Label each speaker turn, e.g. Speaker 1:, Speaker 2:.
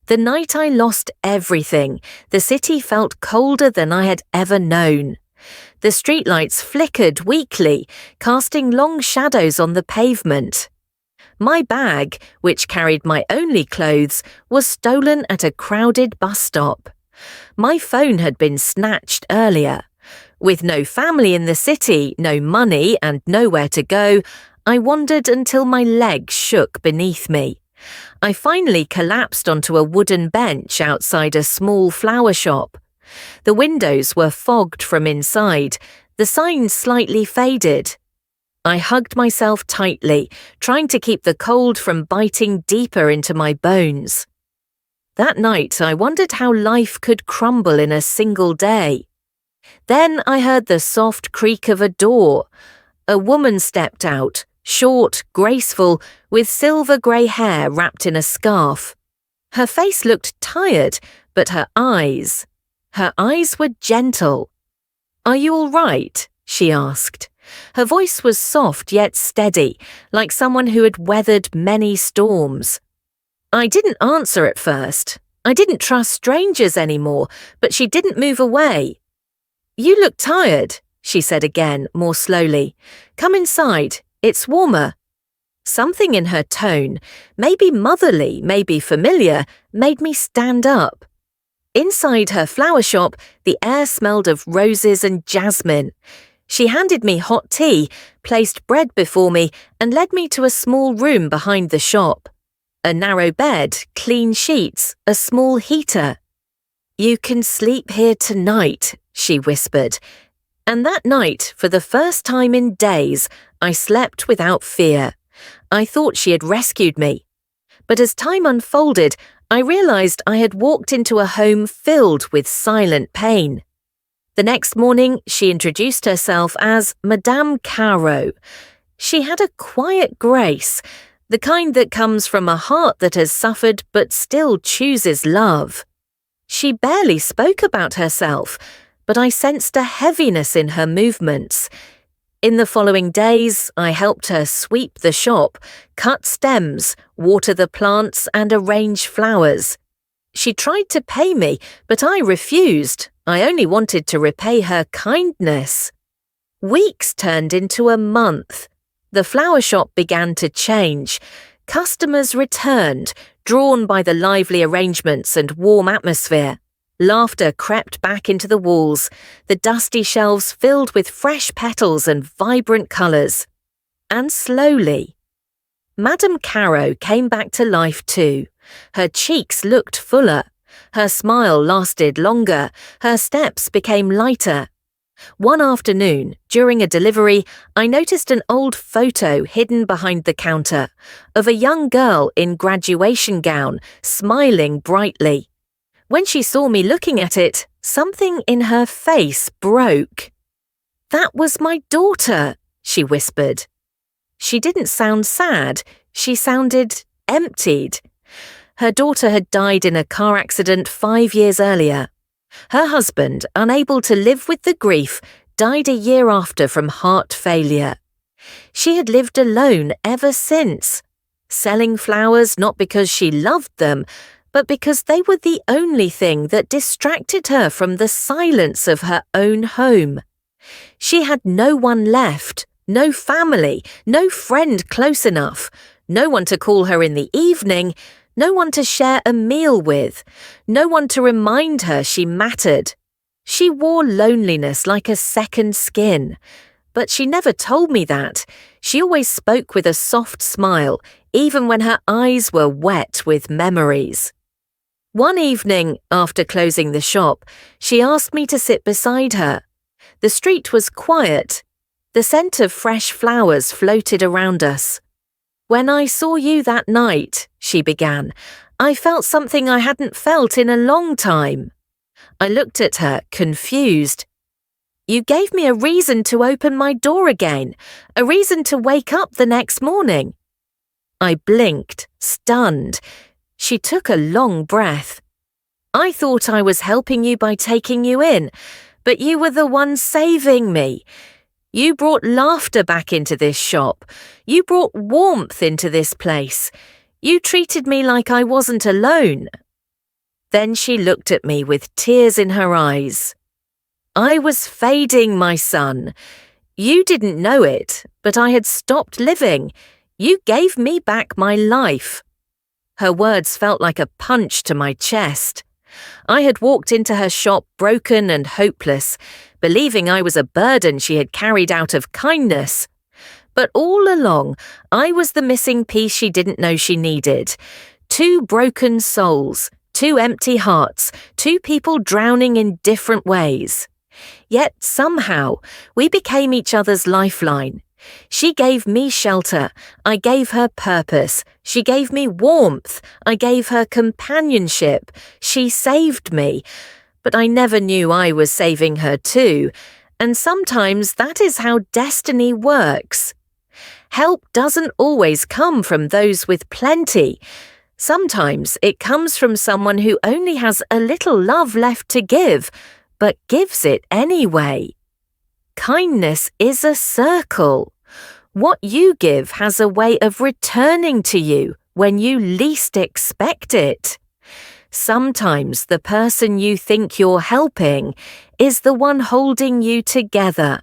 Speaker 1: The night I lost everything, the city felt colder than I had ever known. The streetlights flickered weakly, casting long shadows on the pavement. My bag, which carried my only clothes, was stolen at a crowded bus stop. My phone had been snatched earlier. With no family in the city, no money, and nowhere to go, I wandered until my legs shook beneath me. I finally collapsed onto a wooden bench outside a small flower shop. The windows were fogged from inside, the signs slightly faded. I hugged myself tightly, trying to keep the cold from biting deeper into my bones. That night, I wondered how life could crumble in a single day. Then I heard the soft creak of a door. A woman stepped out, short, graceful, with silver-grey hair wrapped in a scarf. Her face looked tired, but her eyes were gentle. "Are you all right?" she asked. Her voice was soft yet steady, like someone who had weathered many storms. I didn't answer at first. I didn't trust strangers anymore, but she didn't move away. "You look tired," she said again, more slowly. "Come inside. It's warmer." Something in her tone, maybe motherly, maybe familiar, made me stand up. Inside her flower shop, the air smelled of roses and jasmine. She handed me hot tea, placed bread before me, and led me to a small room behind the shop. A narrow bed, clean sheets, a small heater. "You can sleep here tonight," she whispered. And that night, for the first time in days, I slept without fear. I thought she had rescued me. But as time unfolded, I realized I had walked into a home filled with silent pain. The next morning, she introduced herself as Madame Caro. She had a quiet grace, the kind that comes from a heart that has suffered but still chooses love. She barely spoke about herself, but I sensed a heaviness in her movements. In the following days, I helped her sweep the shop, cut stems, water the plants, and arrange flowers. She tried to pay me, but I refused. I only wanted to repay her kindness. Weeks turned into a month. The flower shop began to change. Customers returned, drawn by the lively arrangements and warm atmosphere. Laughter crept back into the walls, the dusty shelves filled with fresh petals and vibrant colours. And slowly, Madame Caro came back to life too. Her cheeks looked fuller. Her smile lasted longer. Her steps became lighter. One afternoon, during a delivery, I noticed an old photo hidden behind the counter of a young girl in graduation gown, smiling brightly. When she saw me looking at it, something in her face broke. "That was my daughter," she whispered. She didn't sound sad. She sounded emptied. Her daughter had died in a car accident 5 years earlier. Her husband, unable to live with the grief, died a year after from heart failure. She had lived alone ever since, selling flowers not because she loved them, but because they were the only thing that distracted her from the silence of her own home. She had no one left, no family, no friend close enough, no one to call her in the evening, no one to share a meal with, no one to remind her she mattered. She wore loneliness like a second skin. But she never told me that. She always spoke with a soft smile, even when her eyes were wet with memories. One evening, after closing the shop, she asked me to sit beside her. The street was quiet. The scent of fresh flowers floated around us. "When I saw you that night," she began, "I felt something I hadn't felt in a long time." I looked at her, confused. "You gave me a reason to open my door again, a reason to wake up the next morning." I blinked, stunned. She took a long breath. "I thought I was helping you by taking you in, but you were the one saving me. You brought laughter back into this shop. You brought warmth into this place. You treated me like I wasn't alone." Then she looked at me with tears in her eyes. I was fading, my son. You didn't know it, but I had stopped living. You gave me back my life. Her words felt like a punch to my chest. I had walked into her shop broken and hopeless, believing I was a burden she had carried out of kindness. But all along, I was the missing piece she didn't know she needed. 2 broken souls, 2 empty hearts, 2 people drowning in different ways. Yet somehow, we became each other's lifeline. She gave me shelter, I gave her purpose. She gave me warmth, I gave her companionship. She saved me, but I never knew I was saving her too. And sometimes that is how destiny works. Help doesn't always come from those with plenty. Sometimes it comes from someone who only has a little love left to give, but gives it anyway. Kindness is a circle. What you give has a way of returning to you when you least expect it. Sometimes the person you think you're helping is the one holding you together.